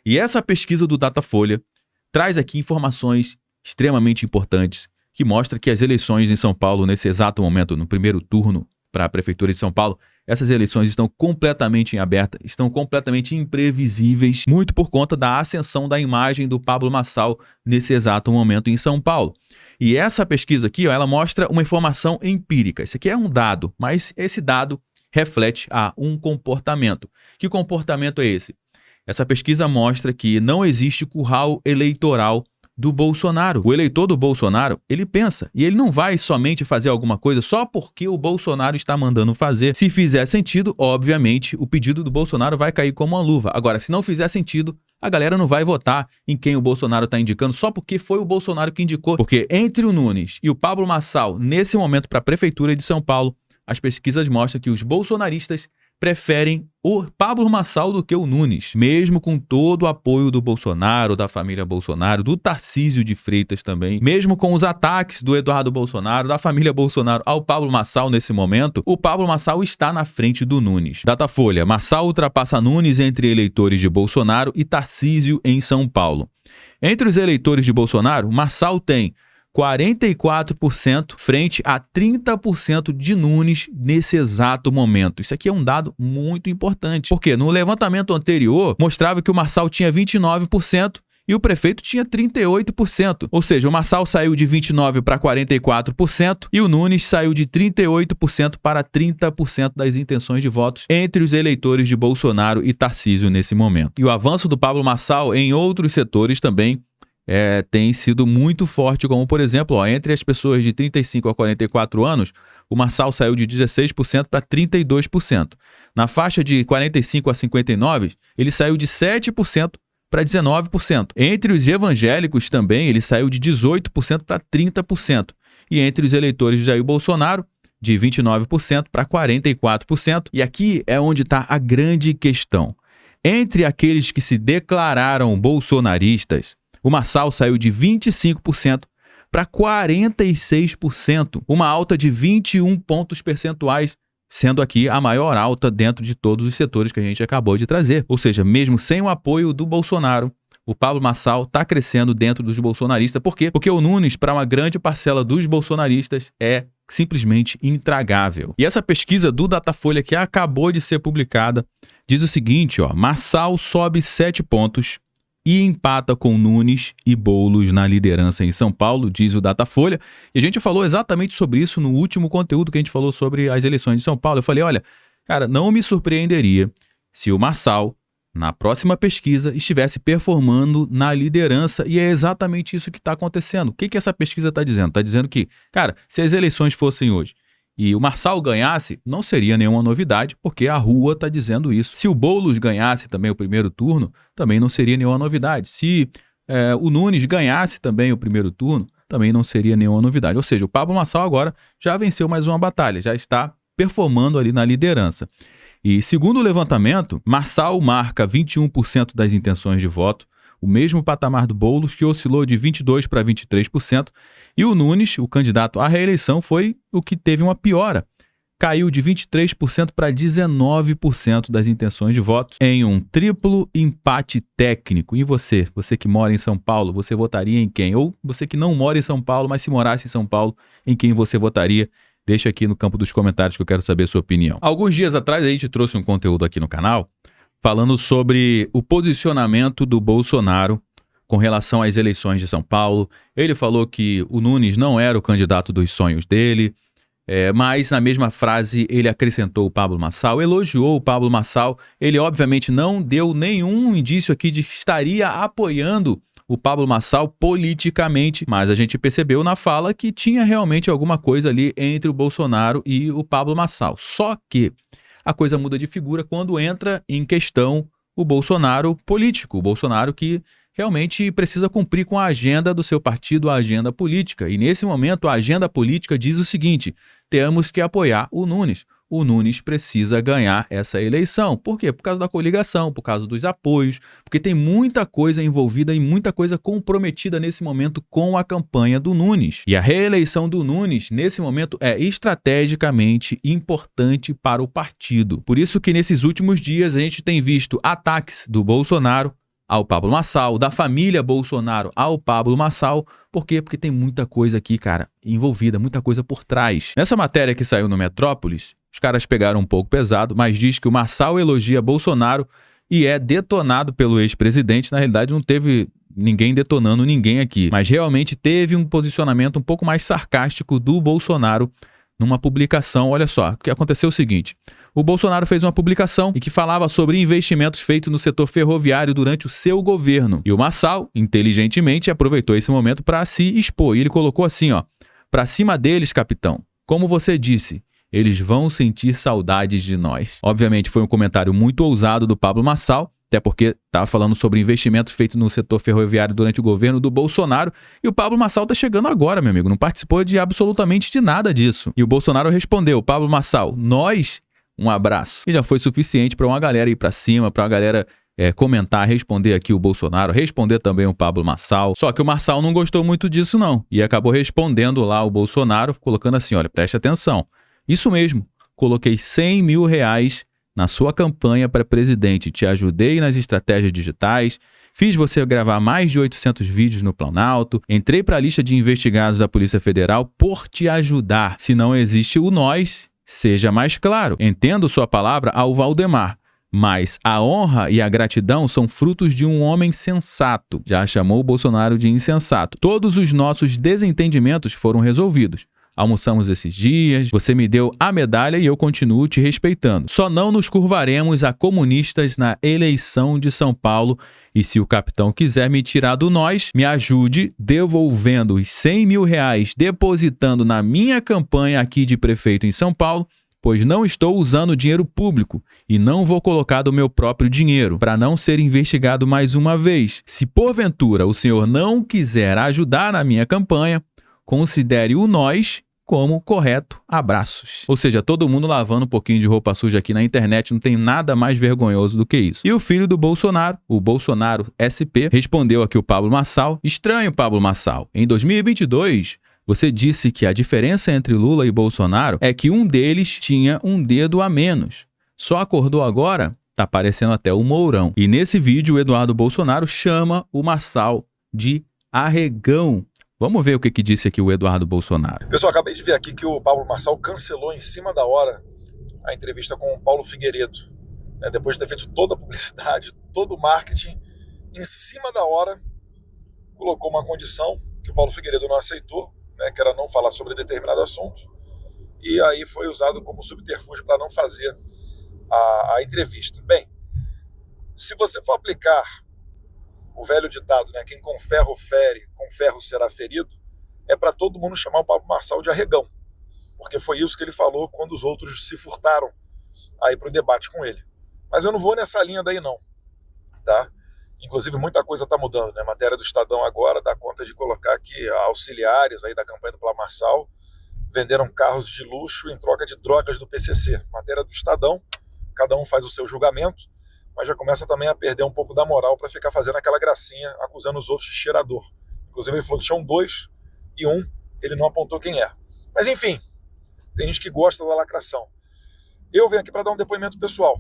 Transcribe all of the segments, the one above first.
E essa pesquisa do Datafolha traz aqui informações extremamente importantes que mostra que as eleições em São Paulo, nesse exato momento, no primeiro turno para a Prefeitura de São Paulo, essas eleições estão completamente em aberta, estão completamente imprevisíveis, muito por conta da ascensão da imagem do Pablo Marçal nesse exato momento em São Paulo. E essa pesquisa aqui, ó, ela mostra uma informação empírica. Isso aqui é um dado, mas esse dado reflete um comportamento. Que comportamento é esse? Essa pesquisa mostra que não existe curral eleitoral do Bolsonaro. O eleitor do Bolsonaro, ele pensa, e ele não vai somente fazer alguma coisa só porque o Bolsonaro está mandando fazer. Se fizer sentido, obviamente, o pedido do Bolsonaro vai cair como uma luva. Agora, se não fizer sentido, a galera não vai votar em quem o Bolsonaro está indicando só porque foi o Bolsonaro que indicou. Porque entre o Nunes e o Pablo Marçal, nesse momento para a Prefeitura de São Paulo, as pesquisas mostram que os bolsonaristas preferem o Pablo Marçal do que o Nunes, mesmo com todo o apoio do Bolsonaro, da família Bolsonaro, do Tarcísio de Freitas também, mesmo com os ataques do Eduardo Bolsonaro, da família Bolsonaro ao Pablo Marçal nesse momento, o Pablo Marçal está na frente do Nunes. Datafolha: Marçal ultrapassa Nunes entre eleitores de Bolsonaro e Tarcísio em São Paulo. Entre os eleitores de Bolsonaro, Marçal tem 44% frente a 30% de Nunes nesse exato momento. Isso aqui é um dado muito importante, porque no levantamento anterior mostrava que o Marçal tinha 29% e o prefeito tinha 38%. Ou seja, o Marçal saiu de 29% para 44% e o Nunes saiu de 38% para 30% das intenções de votos entre os eleitores de Bolsonaro e Tarcísio nesse momento. E o avanço do Pablo Marçal em outros setores também tem sido muito forte, como por exemplo, entre as pessoas de 35 a 44 anos, o Marçal saiu de 16% para 32%. Na faixa de 45 a 59, ele saiu de 7% para 19%. Entre os evangélicos também, ele saiu de 18% para 30%. E entre os eleitores de Jair Bolsonaro, de 29% para 44%. E aqui é onde está a grande questão. Entre aqueles que se declararam bolsonaristas, o Marçal saiu de 25% para 46%, uma alta de 21 pontos percentuais, sendo aqui a maior alta dentro de todos os setores que a gente acabou de trazer. Ou seja, mesmo sem o apoio do Bolsonaro, o Pablo Marçal está crescendo dentro dos bolsonaristas. Por quê? Porque o Nunes, para uma grande parcela dos bolsonaristas, é simplesmente intragável. E essa pesquisa do Datafolha, que acabou de ser publicada, diz o seguinte, ó: Marçal sobe 7 pontos e empata com Nunes e Boulos na liderança em São Paulo, diz o Datafolha. E a gente falou exatamente sobre isso no último conteúdo que a gente falou sobre as eleições de São Paulo. Eu falei, olha, cara, não me surpreenderia se o Marçal, na próxima pesquisa, estivesse performando na liderança, e é exatamente isso que está acontecendo. O que essa pesquisa está dizendo? Está dizendo que, cara, se as eleições fossem hoje e o Marçal ganhasse, não seria nenhuma novidade, porque a rua está dizendo isso. Se o Boulos ganhasse também o primeiro turno, também não seria nenhuma novidade. Se o Nunes ganhasse também o primeiro turno, também não seria nenhuma novidade. Ou seja, o Pablo Marçal agora já venceu mais uma batalha, já está performando ali na liderança. E segundo o levantamento, Marçal marca 21% das intenções de voto, o mesmo patamar do Boulos, que oscilou de 22% para 23%, e o Nunes, o candidato à reeleição, foi o que teve uma piora. Caiu de 23% para 19% das intenções de votos em um triplo empate técnico. E você que mora em São Paulo, você votaria em quem? Ou você que não mora em São Paulo, mas se morasse em São Paulo, em quem você votaria? Deixa aqui no campo dos comentários que eu quero saber a sua opinião. Alguns dias atrás a gente trouxe um conteúdo aqui no canal falando sobre o posicionamento do Bolsonaro com relação às eleições de São Paulo. Ele falou que o Nunes não era o candidato dos sonhos dele, mas na mesma frase ele acrescentou o Pablo Marçal, elogiou o Pablo Marçal. Ele obviamente não deu nenhum indício aqui de que estaria apoiando o Pablo Marçal politicamente, mas a gente percebeu na fala que tinha realmente alguma coisa ali entre o Bolsonaro e o Pablo Marçal. Só que a coisa muda de figura quando entra em questão o Bolsonaro político, o Bolsonaro que realmente precisa cumprir com a agenda do seu partido, a agenda política. E nesse momento a agenda política diz o seguinte: temos que apoiar o Nunes. O Nunes precisa ganhar essa eleição. Por quê? Por causa da coligação, por causa dos apoios, porque tem muita coisa envolvida e muita coisa comprometida nesse momento com a campanha do Nunes. E a reeleição do Nunes, nesse momento, é estrategicamente importante para o partido. Por isso que nesses últimos dias a gente tem visto ataques do Bolsonaro ao Pablo Marçal, da família Bolsonaro ao Pablo Marçal. Por quê? Porque tem muita coisa aqui, cara, envolvida, muita coisa por trás. Nessa matéria que saiu no Metrópolis, os caras pegaram um pouco pesado, mas diz que o Marçal elogia Bolsonaro e é detonado pelo ex-presidente. Na realidade, não teve ninguém detonando ninguém aqui, mas realmente teve um posicionamento um pouco mais sarcástico do Bolsonaro numa publicação. Olha só, o que aconteceu é o seguinte: o Bolsonaro fez uma publicação e que falava sobre investimentos feitos no setor ferroviário durante o seu governo. E o Marçal, inteligentemente, aproveitou esse momento para se expor. E ele colocou assim, ó: "Pra cima deles, capitão. Como você disse, eles vão sentir saudades de nós." Obviamente foi um comentário muito ousado do Pablo Marçal, até porque estava falando sobre investimentos feitos no setor ferroviário durante o governo do Bolsonaro, e o Pablo Marçal está chegando agora, meu amigo, não participou de absolutamente de nada disso. E o Bolsonaro respondeu: "Pablo Marçal, nós, um abraço." E já foi suficiente para uma galera ir para cima, para uma galera comentar, responder aqui o Bolsonaro, responder também o Pablo Marçal. Só que o Marçal não gostou muito disso não, e acabou respondendo lá o Bolsonaro, colocando assim: "Olha, preste atenção. Isso mesmo, coloquei R$100 mil na sua campanha para presidente, te ajudei nas estratégias digitais, fiz você gravar mais de 800 vídeos no Planalto, entrei para a lista de investigados da Polícia Federal por te ajudar. Se não existe o nós, seja mais claro. Entendo sua palavra ao Valdemar, mas a honra e a gratidão são frutos de um homem sensato." Já chamou o Bolsonaro de insensato. "Todos os nossos desentendimentos foram resolvidos. Almoçamos esses dias, você me deu a medalha e eu continuo te respeitando. Só não nos curvaremos a comunistas na eleição de São Paulo. E se o capitão quiser me tirar do nós, me ajude devolvendo os R$100 mil depositando na minha campanha aqui de prefeito em São Paulo, pois não estou usando dinheiro público e não vou colocar do meu próprio dinheiro para não ser investigado mais uma vez. Se porventura o senhor não quiser ajudar na minha campanha, considere o nós como correto. Abraços." Ou seja, todo mundo lavando um pouquinho de roupa suja aqui na internet, não tem nada mais vergonhoso do que isso. E o filho do Bolsonaro, o Bolsonaro SP, respondeu aqui o Pablo Marçal: "Estranho, Pablo Marçal. Em 2022, você disse que a diferença entre Lula e Bolsonaro é que um deles tinha um dedo a menos. Só acordou agora? Tá parecendo até o Mourão." E nesse vídeo, o Eduardo Bolsonaro chama o Marçal de arregão. Vamos ver o que disse aqui o Eduardo Bolsonaro. Pessoal, acabei de ver aqui que o Pablo Marçal cancelou em cima da hora a entrevista com o Paulo Figueiredo, né, depois de ter feito toda a publicidade, todo o marketing. Em cima da hora, colocou uma condição que o Paulo Figueiredo não aceitou, né, que era não falar sobre determinado assunto, e aí foi usado como subterfúgio para não fazer a entrevista. Bem, se você for aplicar o velho ditado, né, quem com ferro fere, com ferro será ferido, é para todo mundo chamar o Pablo Marçal de arregão, porque foi isso que ele falou quando os outros se furtaram aí para o debate com ele. Mas eu não vou nessa linha daí não, tá? Inclusive muita coisa está mudando, né? A matéria do Estadão agora dá conta de colocar que auxiliares aí da campanha do Pablo Marçal venderam carros de luxo em troca de drogas do PCC. Matéria do Estadão, cada um faz o seu julgamento, mas já começa também a perder um pouco da moral para ficar fazendo aquela gracinha, acusando os outros de cheirador. Inclusive ele falou que tinham dois e um ele não apontou quem é. Mas enfim, tem gente que gosta da lacração. Eu venho aqui para dar um depoimento pessoal.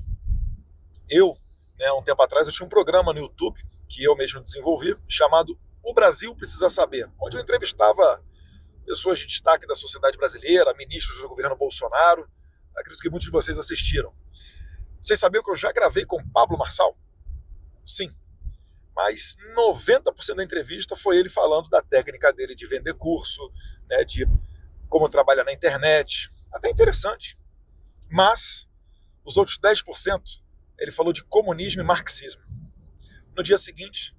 Eu, né, um tempo atrás, eu tinha um programa no YouTube que eu mesmo desenvolvi, chamado O Brasil Precisa Saber, onde eu entrevistava pessoas de destaque da sociedade brasileira, ministros do governo Bolsonaro. Acredito que muitos de vocês assistiram. Vocês sabiam que eu já gravei com Pablo Marçal? Sim. Mas 90% da entrevista foi ele falando da técnica dele de vender curso, né, de como trabalhar na internet. Até interessante. Mas os outros 10% ele falou de comunismo e marxismo. No dia seguinte,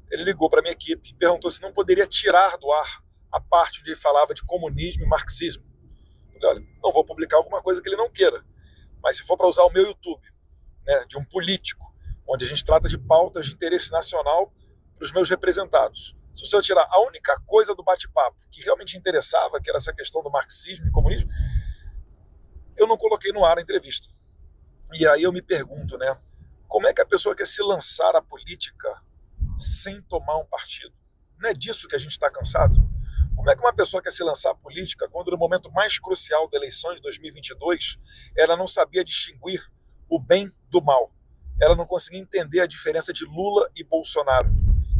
ele ligou para a minha equipe e perguntou se não poderia tirar do ar a parte onde ele falava de comunismo e marxismo. Eu falei: olha, não vou publicar alguma coisa que ele não queira. Mas se for para usar o meu YouTube, né, de um político, onde a gente trata de pautas de interesse nacional para os meus representados, se você tirar a única coisa do bate-papo que realmente interessava, que era essa questão do marxismo e comunismo, eu não coloquei no ar a entrevista. E aí eu me pergunto, né, como é que a pessoa quer se lançar à política sem tomar um partido? Não é disso que a gente está cansado? Como é que uma pessoa quer se lançar à política quando no momento mais crucial da eleição de 2022 ela não sabia distinguir o bem do mal? ela não conseguia entender a diferença de Lula e Bolsonaro.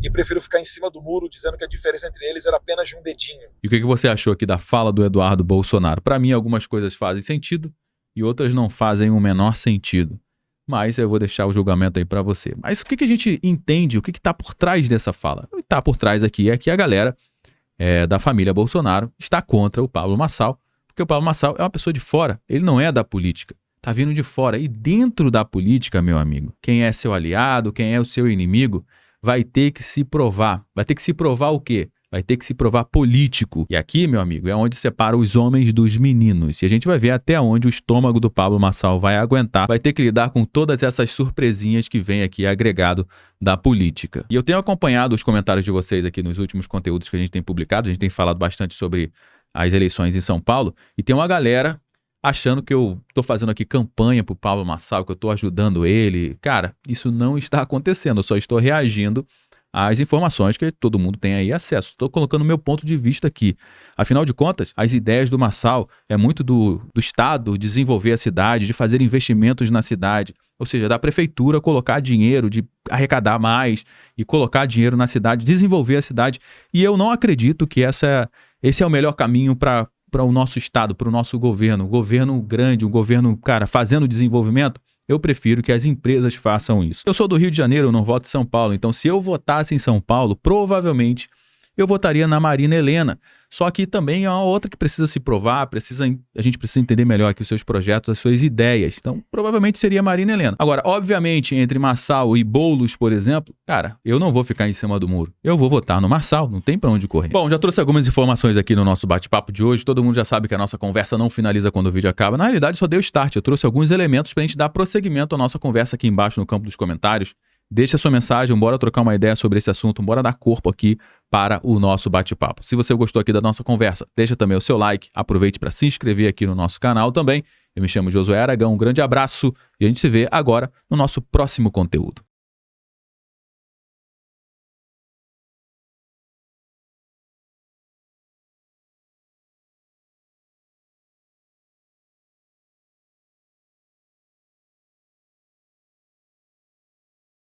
E preferiu ficar em cima do muro dizendo que a diferença entre eles era apenas de um dedinho. E o que você achou aqui da fala do Eduardo Bolsonaro? Para mim, algumas coisas fazem sentido e outras não fazem o menor sentido. Mas eu vou deixar o julgamento aí para você. Mas o que a gente entende, o que está por trás dessa fala? O que está por trás aqui é que a galera da família Bolsonaro está contra o Pablo Marçal, porque o Pablo Marçal é uma pessoa de fora, ele não é da política, está vindo de fora. E dentro da política, meu amigo, quem é seu aliado, quem é o seu inimigo, vai ter que se provar. Vai ter que se provar o quê? Vai ter que se provar político. E aqui, meu amigo, é onde separa os homens dos meninos. E a gente vai ver até onde o estômago do Pablo Marçal vai aguentar. Vai ter que lidar com todas essas surpresinhas que vem aqui agregado da política. E eu tenho acompanhado os comentários de vocês aqui nos últimos conteúdos que a gente tem publicado. A gente tem falado bastante sobre as eleições em São Paulo. E tem uma galera achando que eu tô fazendo aqui campanha pro Pablo Marçal, que eu tô ajudando ele. Cara, isso não está acontecendo. Eu só estou reagindo às informações que todo mundo tem aí acesso. Estou colocando o meu ponto de vista aqui. Afinal de contas, as ideias do Marçal é muito do Estado desenvolver a cidade, de fazer investimentos na cidade. Ou seja, da prefeitura colocar dinheiro, de arrecadar mais e colocar dinheiro na cidade, desenvolver a cidade. E eu não acredito que esse é o melhor caminho para o nosso Estado, para o nosso governo. Um governo grande, um governo, cara, fazendo desenvolvimento. Eu prefiro que as empresas façam isso. Eu sou do Rio de Janeiro, eu não voto em São Paulo. Então, se eu votasse em São Paulo, provavelmente eu votaria na Marina Helena. Só que também é uma outra que precisa se provar, a gente precisa entender melhor aqui os seus projetos, as suas ideias. Então, provavelmente seria a Marina Helena. Agora, obviamente, entre Marçal e Boulos, por exemplo, cara, eu não vou ficar em cima do muro. Eu vou votar no Marçal, não tem pra onde correr. Bom, já trouxe algumas informações aqui no nosso bate-papo de hoje. Todo mundo já sabe que a nossa conversa não finaliza quando o vídeo acaba. Na realidade, só deu start. Eu trouxe alguns elementos pra gente dar prosseguimento à nossa conversa aqui embaixo no campo dos comentários. Deixe a sua mensagem, bora trocar uma ideia sobre esse assunto, bora dar corpo aqui para o nosso bate-papo. Se você gostou aqui da nossa conversa, deixa também o seu like, aproveite para se inscrever aqui no nosso canal também. Eu me chamo Josué Aragão, um grande abraço e a gente se vê agora no nosso próximo conteúdo.